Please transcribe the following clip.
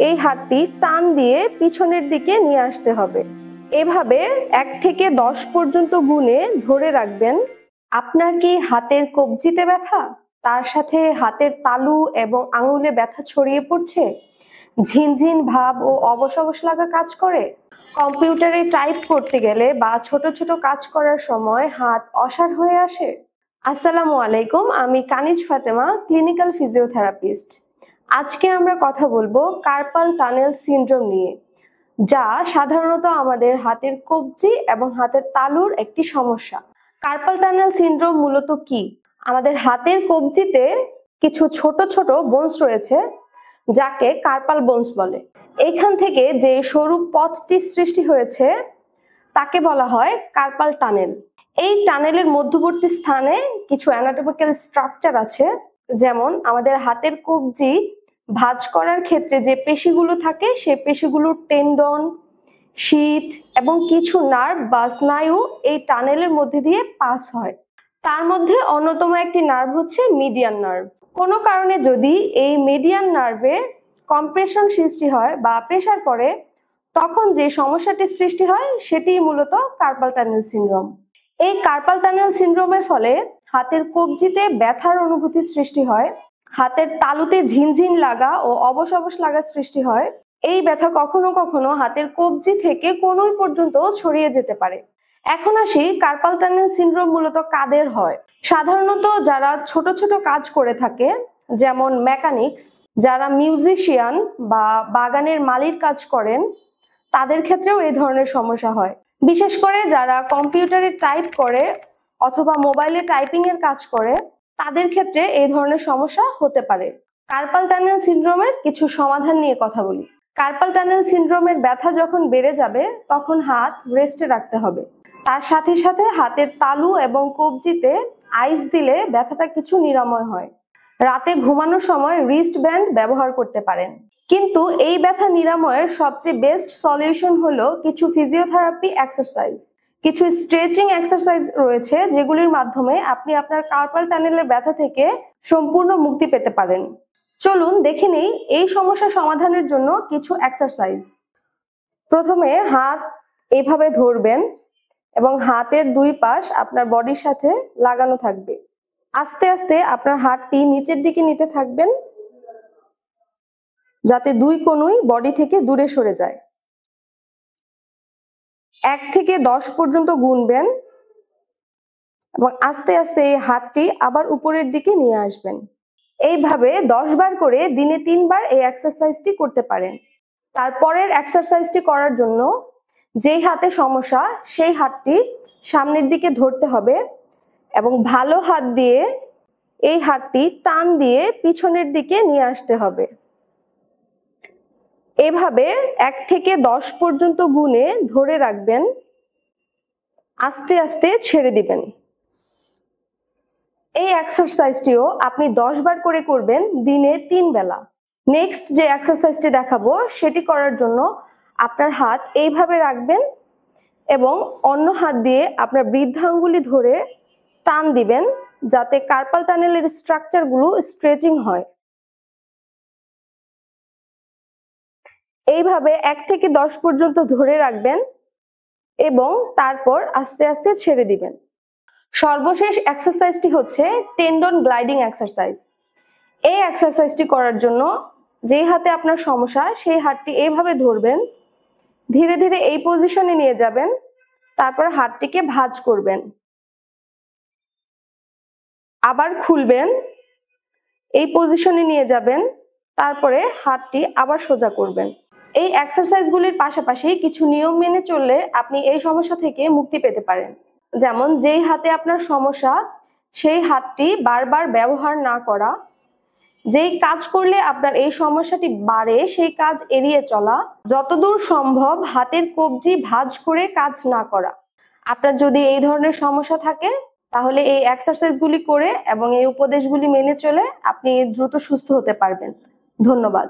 এই হাতটি টান দিয়ে পিছনের দিকে নিয়ে আসতে হবে। এভাবে 1 থেকে 10 পর্যন্ত গুণে ধরে রাখবেন। আপনার কি হাতের কবজিতে ব্যথা, তার সাথে হাতের তালু এবং আঙুলে ব্যথা ছড়িয়ে পড়ছে, ঝিনঝিন ভাব ও অবশ অবশ লাগা কাজ করে, কম্পিউটারে টাইপ করতে গেলে বা ছোট ছোট কাজ করার সময় হাত অসাড় হয়ে আসে? আসসালামু আলাইকুম, আমি কানিজ ফাতেমা, ক্লিনিক্যাল ফিজিওথেরাপিস্ট। আজকে আমরা কথা বলবো কার্পাল টানেল সিনড্রোম নিয়ে, যা সাধারণত আমাদের হাতের কবজি এবং হাতের তালুর একটি সমস্যা। কার্পাল টানেল সিনড্রোম মূলত কি? আমাদের হাতের কবজিতে কিছু ছোট ছোট বোনস রয়েছে, যাকে কার্পাল বোনস বলে। এখান থেকে যে সরু পথটি সৃষ্টি হয়েছে তাকে বলা হয় কার্পাল টানেল। এই টানেলের মধ্যবর্তী স্থানে কিছু অ্যানাটমিক্যাল স্ট্রাকচার আছে, যেমন আমাদের হাতের কবজি ভাঁজ করার ক্ষেত্রে যে পেশিগুলো থাকে সেই পেশিগুলোর টেন্ডন, শীথ এবং কিছু নার্ভ বা স্নায়ু এই টানেলের মধ্যে দিয়ে পাস হয়। তার মধ্যে অন্যতম একটি নার্ভ হচ্ছে মিডিয়ান নার্ভ। কোনো কারণে যদি এই মিডিয়ান নার্ভে কম্প্রেশন সৃষ্টি হয় বা প্রেসার পড়ে, তখন যে সমস্যাটি সৃষ্টি হয় সেটি মূলত কার্পাল টানেল সিনড্রোম। এই কার্পাল টানেল সিনড্রোমের ফলে হাতের কবজিতে ব্যথার অনুভূতি সৃষ্টি হয়, হাতের তালুতে ঝিনঝিন লাগা ও অবশ অবশ লাগা সৃষ্টি হয়। এই ব্যথা কখনো কখনো হাতের কবজি থেকে কনুই পর্যন্ত ছড়িয়ে যেতে পারে। এখন আসি, কার্পাল টানেল সিনড্রোম মূলত কাদের হয়? সাধারণত যারা ছোট ছোট কাজ করে থাকে, যেমন মেকানিক্স, যারা মিউজিশিয়ান বা বাগানের মালির কাজ করেন, তাদের ক্ষেত্রেও এই ধরনের সমস্যা হয়। বিশেষ করে যারা কম্পিউটারে টাইপ করে অথবা মোবাইলে টাইপিং এর কাজ করে, তাদের ক্ষেত্রে এই ধরনের সমস্যা হতে পারে। কার্পাল টানেল সিনড্রোমের কিছু সমাধান নিয়ে কথা বলি। কার্পাল টানেল সিনড্রোমের ব্যথা যখন বেড়ে যাবে, তখন হাত রেস্টে রাখতে হবে। তার সাথে সাথে হাতের তালু এবং কবজিতে আইস দিলে ব্যথাটা কিছু নিরাময় হয়। রাতে ঘুমানোর সময় রিস্ট ব্যান্ড ব্যবহার করতে পারেন। কিন্তু এই ব্যথা নিরাময়ের সবচেয়ে বেস্ট সলিউশন হলো কিছু ফিজিওথেরাপি এক্সারসাইজ। কিছু স্ট্রেচিং এক্সারসাইজ রয়েছে, যেগুলির মাধ্যমে আপনি আপনার কার্পাল টানেলের ব্যথা থেকে সম্পূর্ণ মুক্তি পেতে পারেন। চলুন দেখে নেই এই সমস্যা সমাধানের জন্য কিছু এক্সারসাইজ। প্রথমে হাত এইভাবে ধরবেন এবং হাতের দুই পাশ আপনার বডির সাথে লাগানো থাকবে। আস্তে আস্তে আপনার হাতটি নিচের দিকে নিতে থাকবেন, যাতে দুই কনুই বডি থেকে দূরে সরে যায়। 1 থেকে 10 পর্যন্ত গুনবেন এবং আস্তে আস্তে এই হাতটি আবার উপরের দিকে নিয়ে আসবেন। এইভাবে 10 বার করে দিনে 3 বার এই এক্সারসাইজটি করতে পারেন। তারপরের এক্সারসাইজটি করার জন্য যেই হাতে সমস্যা সেই হাতটি সামনের দিকে ধরতে হবে এবং ভালো হাত দিয়ে এই হাতটি টান দিয়ে পিছনের দিকে নিয়ে আসতে হবে। এভাবে 1 থেকে 10 পর্যন্ত গুণে ধরে রাখবেন, আস্তে আস্তে ছেড়ে দিবেন। এই এক্সারসাইজটিও আপনি 10 বার করে করবেন দিনে 3 বেলা। নেক্সট যে এক্সারসাইজটি দেখাবো সেটি করার জন্য আপনার হাত এইভাবে রাখবেন এবং অন্য হাত দিয়ে আপনার বৃদ্ধাঙ্গুলি ধরে টান দিবেন, যাতে কার্পাল টানেলের স্ট্রাকচারগুলো স্ট্রেচিং হয়। এইভাবে 1 থেকে 10 পর্যন্ত ধরে রাখবেন এবং তারপর আস্তে আস্তে ছেড়ে দিবেন। সর্বশেষ এক্সারসাইজটি হচ্ছে টেন্ডন গ্লাইডিং এক্সারসাইজ। এই এক্সারসাইজটি করার জন্য যেই হাতে আপনার সমস্যা সেই হাতটি এইভাবে ধরবেন, ধীরে ধীরে এই পজিশনে নিয়ে যাবেন, তারপর হাতটিকে ভাঁজ করবেন, আবার খুলবেন, এই পজিশনে নিয়ে যাবেন, তারপরে হাতটি আবার সোজা করবেন। এই এক্সারসাইজগুলির পাশাপাশি কিছু নিয়ম মেনে চললে আপনি এই সমস্যা থেকে মুক্তি পেতে পারেন। যেমন যেই হাতে আপনার সমস্যা সেই হাতটি বারবার ব্যবহার না করা, যেই কাজ করলে আপনার এই সমস্যাটি বাড়ে সেই কাজ এড়িয়ে চলা, যতদূর সম্ভব হাতের কবজি ভাঁজ করে কাজ না করা। আপনার যদি এই ধরনের সমস্যা থাকে, তাহলে এই এক্সারসাইজগুলি করে এবং এই উপদেশগুলি মেনে চলে আপনি দ্রুত সুস্থ হতে পারবেন। ধন্যবাদ।